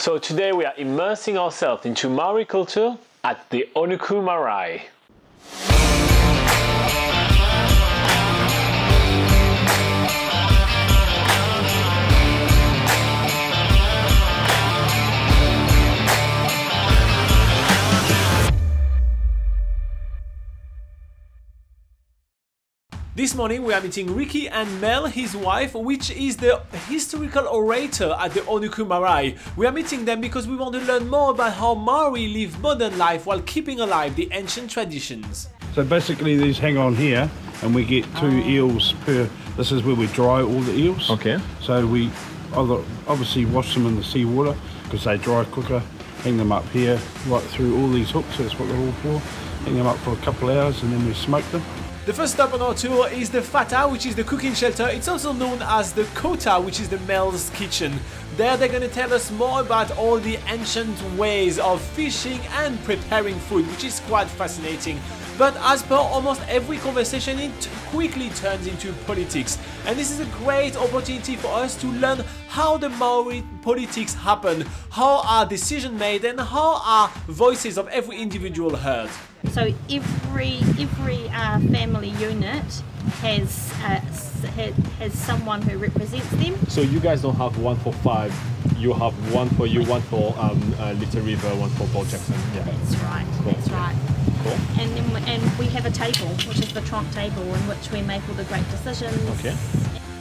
So today we are immersing ourselves into Maori culture at the Onuku Marae. This morning we are meeting Ricky and Mel, his wife, which is the historical orator at the Onuku Marae. We are meeting them because we want to learn more about how Maori live modern life while keeping alive the ancient traditions. So basically these hang on here and we get 2 eels per, this is where we dry all the eels. Okay. So we obviously wash them in the seawater because they dry quicker, hang them up here right through all these hooks, that's what they're all for. Hang them up for a couple of hours and then we smoke them. The first stop on our tour is the Whata, which is the cooking shelter. It's also known as the Kota, which is the Mel's kitchen. There they're going to tell us more about all the ancient ways of fishing and preparing food, which is quite fascinating. But as per almost every conversation, it quickly turns into politics. And this is a great opportunity for us to learn how the Maori politics happen, how are decisions made, and how are voices of every individual heard. So every family unit has someone who represents them. So you guys don't have one for 5. You have one for you, one for Little River, one for Port Jackson. Yeah. That's right. Cool. That's right. Cool. And we have a table, which is the trunk table, in which we make all the great decisions. Okay.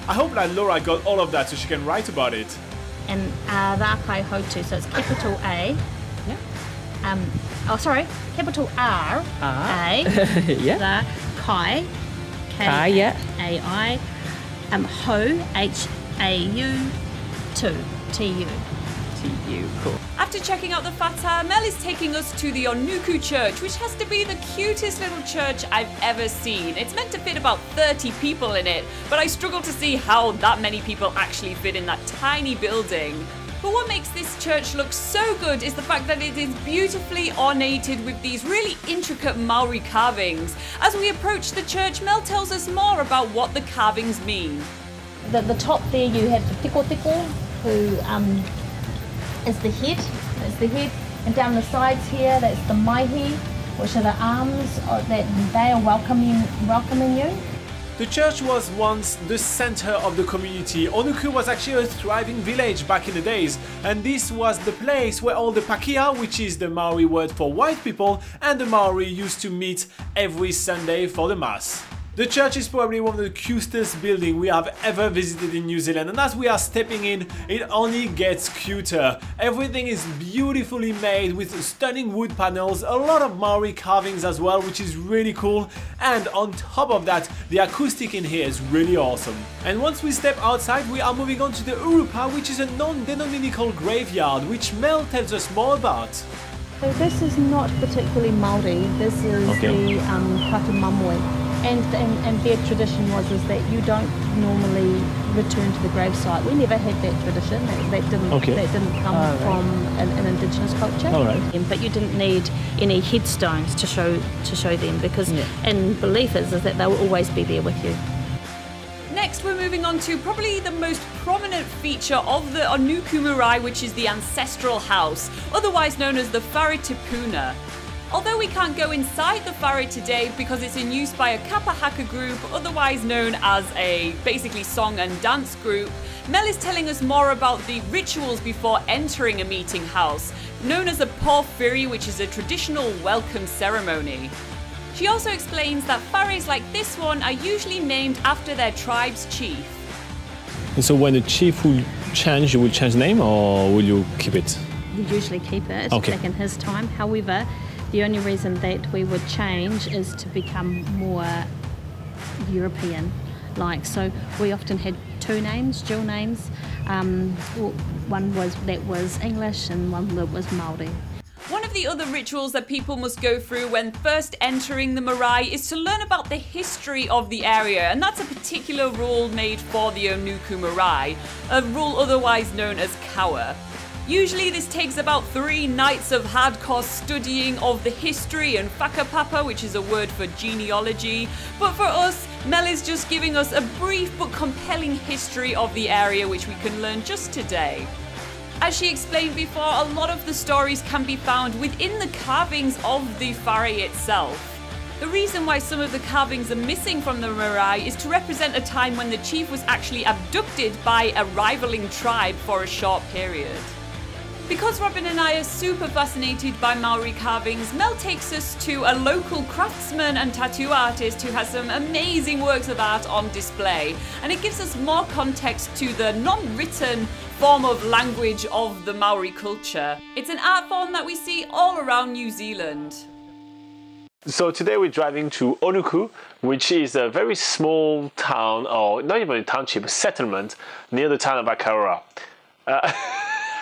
I hope that Laura got all of that so she can write about it. And Rakai Hotu, so it's capital A. Yeah. Capital R. A. Yeah. The Kai. Kai, yeah. A-I. Ho. H-A-U. T-U. Cool. After checking out the Whata, Mel is taking us to the Onuku Church, which has to be the cutest little church I've ever seen. It's meant to fit about 30 people in it, but I struggle to see how that many people actually fit in that tiny building. But what makes this church look so good is the fact that it is beautifully ornated with these really intricate Maori carvings. As we approach the church, Mel tells us more about what the carvings mean. At the top there you have the tiko, who is the head. That's the head. And down the sides here, that's the maihi, which are the arms that they are welcoming you. The church was once the center of the community. Onuku was actually a thriving village back in the days, and this was the place where all the pakeha, which is the Maori word for white people, and the Maori used to meet every Sunday for the mass. The church is probably one of the cutest buildings we have ever visited in New Zealand, and as we are stepping in, it only gets cuter. Everything is beautifully made with stunning wood panels, a lot of Maori carvings as well, which is really cool, and on top of that, the acoustic in here is really awesome. And once we step outside, we are moving on to the Urupa, which is a non-denominational graveyard, which Mel tells us more about. So this is not particularly Maori, this is the Katamamwe. And their tradition was that you don't normally return to the gravesite. We never had that tradition. That didn't come from an indigenous culture. But you didn't need any headstones to show them because in belief is that they will always be there with you. Next, we're moving on to probably the most prominent feature of the Onuku Marae, which is the ancestral house, otherwise known as the Whare Tipuna. Although we can't go inside the whare today because it's in use by a kapahaka group, otherwise known as a basically song and dance group, Mel is telling us more about the rituals before entering a meeting house, known as a porphyry, which is a traditional welcome ceremony. She also explains that whares like this one are usually named after their tribe's chief. And so when the chief will change, you will change the name, or will you keep it? We usually keep it back in his time. However, the only reason that we would change is to become more European. So we often had 2 names, dual names. One that was English and one that was Maori. One of the other rituals that people must go through when first entering the marae is to learn about the history of the area, and that's a particular rule made for the Onuku Marae, a rule otherwise known as kawa. Usually this takes about 3 nights of hardcore studying of the history and whakapapa, which is a word for genealogy, but for us, Mel is just giving us a brief but compelling history of the area which we can learn just today. As she explained before, a lot of the stories can be found within the carvings of the whare itself. The reason why some of the carvings are missing from the marae is to represent a time when the chief was actually abducted by a rivaling tribe for a short period. Because Robin and I are super fascinated by Maori carvings, Mel takes us to a local craftsman and tattoo artist who has some amazing works of art on display, and it gives us more context to the non-written form of language of the Maori culture. It's an art form that we see all around New Zealand. So today we're driving to Onuku, which is a very small town, or not even a township, a settlement near the town of Akaroa.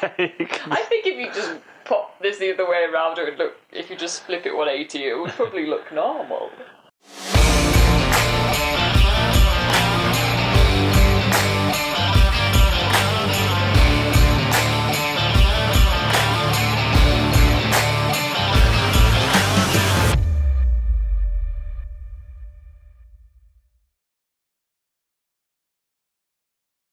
I think if you just pop this the other way around, it would look, if you just flip it 180, it would probably look normal.